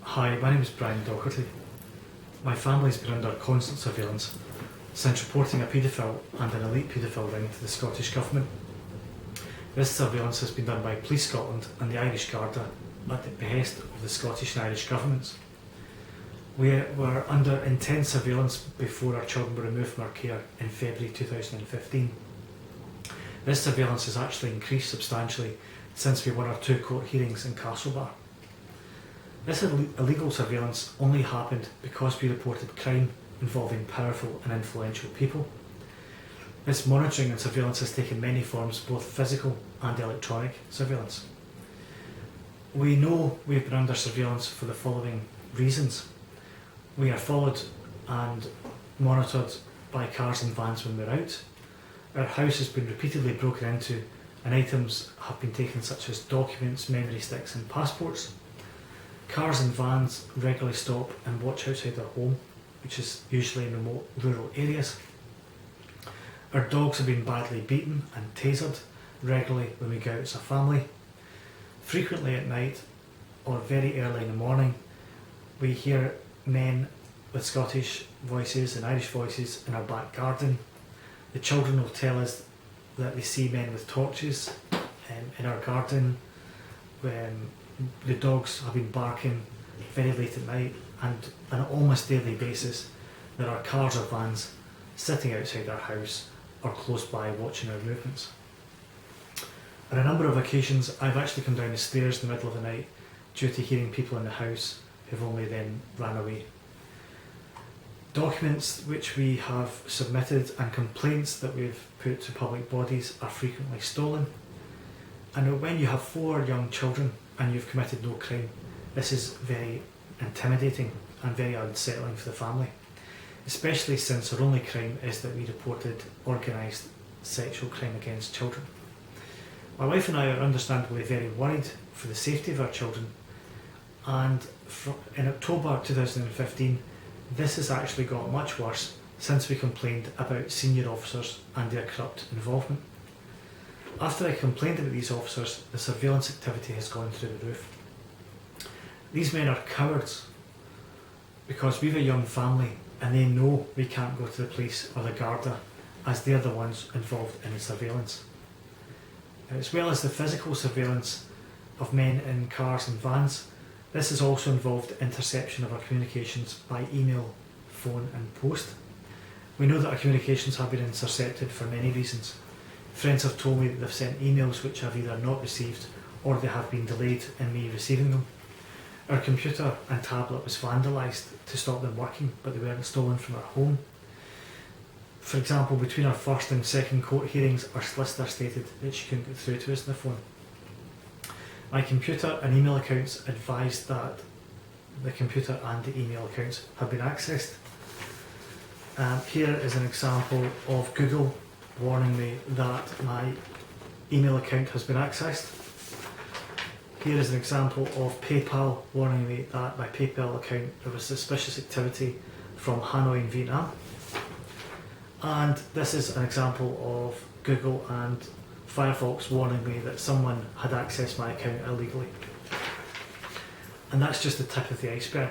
Hi, my name is Brian Doherty. My family's been under constant surveillance since reporting a paedophile and an elite paedophile ring to the Scottish Government. This surveillance has been done by Police Scotland and the Irish Garda at the behest of the Scottish and Irish governments. We were under intense surveillance before our children were removed from our care in February 2015. This surveillance has actually increased substantially since we won our 2 court hearings in Castlebar. This illegal surveillance only happened because we reported crime involving powerful and influential people. This monitoring and surveillance has taken many forms, both physical and electronic surveillance. We know we've been under surveillance for the following reasons. We are followed and monitored by cars and vans when we're out. Our house has been repeatedly broken into and items have been taken such as documents, memory sticks and passports. Cars and vans regularly stop and watch outside our home, which is usually in remote rural areas. Our dogs have been badly beaten and tasered regularly when we go out as a family. Frequently at night or very early in the morning, we hear men with Scottish voices and Irish voices in our back garden. The children will tell us that they see men with torches in our garden. The dogs have been barking very late at night, and on an almost daily basis there are cars or vans sitting outside our house or close by watching our movements. On a number of occasions I've actually come down the stairs in the middle of the night due to hearing people in the house who've only then ran away. Documents which we have submitted and complaints that we've put to public bodies are frequently stolen. And when you have 4 young children and you've committed no crime, this is very intimidating and very unsettling for the family, especially since our only crime is that we reported organised sexual crime against children. My wife and I are understandably very worried for the safety of our children, and in October 2015 this has actually got much worse since we complained about senior officers and their corrupt involvement. After I complained about these officers, the surveillance activity has gone through the roof. These men are cowards because we have a young family and they know we can't go to the police or the Garda as they're the ones involved in the surveillance. As well as the physical surveillance of men in cars and vans, this has also involved interception of our communications by email, phone and post. We know that our communications have been intercepted for many reasons. Friends have told me that they've sent emails which I've either not received or they have been delayed in me receiving them. Our computer and tablet was vandalised to stop them working, but they weren't stolen from our home. For example, between our first and second court hearings, our solicitor stated that she couldn't get through to us on the phone. My computer and email accounts advised that the computer and the email accounts have been accessed. Here is an example of Google warning me that my email account has been accessed. Here is an example of PayPal warning me that my PayPal account, there was suspicious activity from Hanoi in Vietnam. And this is an example of Google and Firefox warning me that someone had accessed my account illegally. And that's just the tip of the iceberg.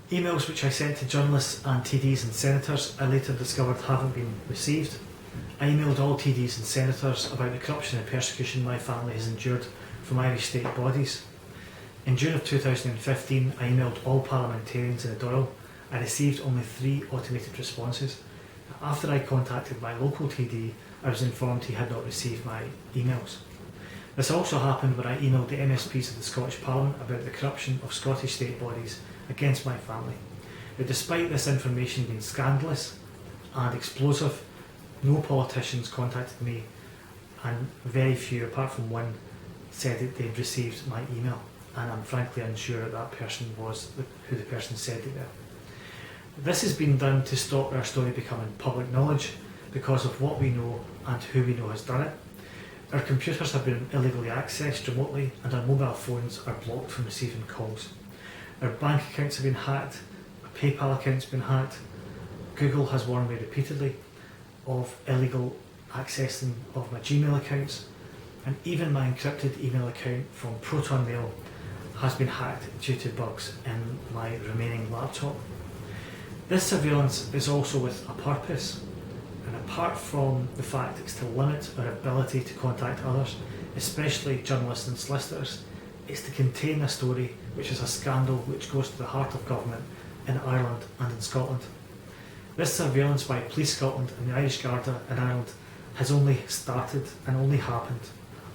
Emails which I sent to journalists and TDs and senators I later discovered haven't been received. I emailed all TDs and senators about the corruption and persecution my family has endured from Irish state bodies. In June of 2015 I emailed all parliamentarians in the Dáil. I received only 3 automated responses. After I contacted my local TD, I was informed he had not received my emails. This also happened when I emailed the MSPs of the Scottish Parliament about the corruption of Scottish state bodies against my family. But despite this information being scandalous and explosive, no politicians contacted me, and very few, apart from one, said that they'd received my email, and I'm frankly unsure that person was who the person said they were. This has been done to stop our story becoming public knowledge because of what we know and who we know has done it. Our computers have been illegally accessed remotely and our mobile phones are blocked from receiving calls. Our bank accounts have been hacked, our PayPal account's been hacked. Google has warned me repeatedly of illegal accessing of my Gmail accounts, and even my encrypted email account from Proton Mail has been hacked due to bugs in my remaining laptop. This surveillance is also with a purpose, and apart from the fact it's to limit our ability to contact others, especially journalists and solicitors, it's to contain a story which is a scandal which goes to the heart of government in Ireland and in Scotland. This surveillance by Police Scotland and the Irish Garda in Ireland has only started and only happened,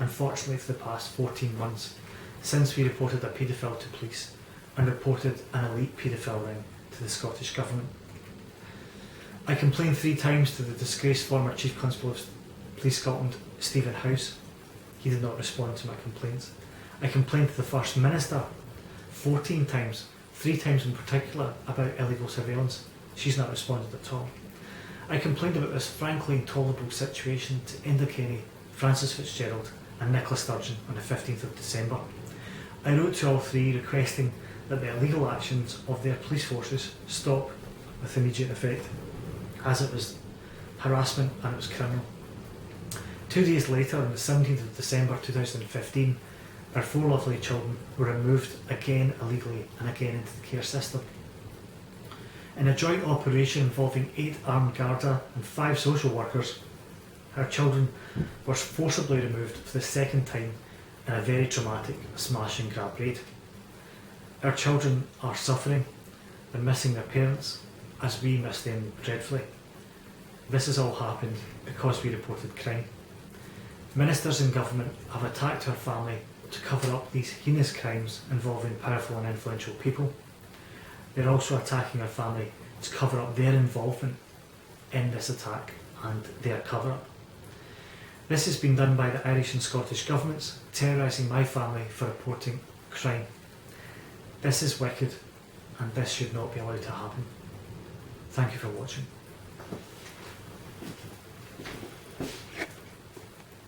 unfortunately, for the past 14 months, since we reported a paedophile to police and reported an elite paedophile ring to the Scottish Government. I complained 3 times to the disgraced former Chief Constable of Police Scotland, Stephen House. He did not respond to my complaints. I complained to the First Minister 14 times, 3 times in particular, about illegal surveillance. She's not responded at all. I complained about this frankly intolerable situation to Enda Kenny, Francis Fitzgerald and Nicola Sturgeon on the 15th of December. I wrote to all 3 requesting that the illegal actions of their police forces stop with immediate effect, as it was harassment and it was criminal. 2 days later, on the 17th of December 2015, our 4 lovely children were removed again illegally and again into the care system. In a joint operation involving 8 armed Garda and 5 social workers, our children were forcibly removed for the second time in a very traumatic smash and grab raid. Our children are suffering and missing their parents, as we miss them dreadfully. This has all happened because we reported crime. Ministers in government have attacked our family to cover up these heinous crimes involving powerful and influential people. They're also attacking our family to cover up their involvement in this attack and their cover-up. This has been done by the Irish and Scottish governments, terrorising my family for reporting crime. This is wicked, and this should not be allowed to happen. Thank you for watching.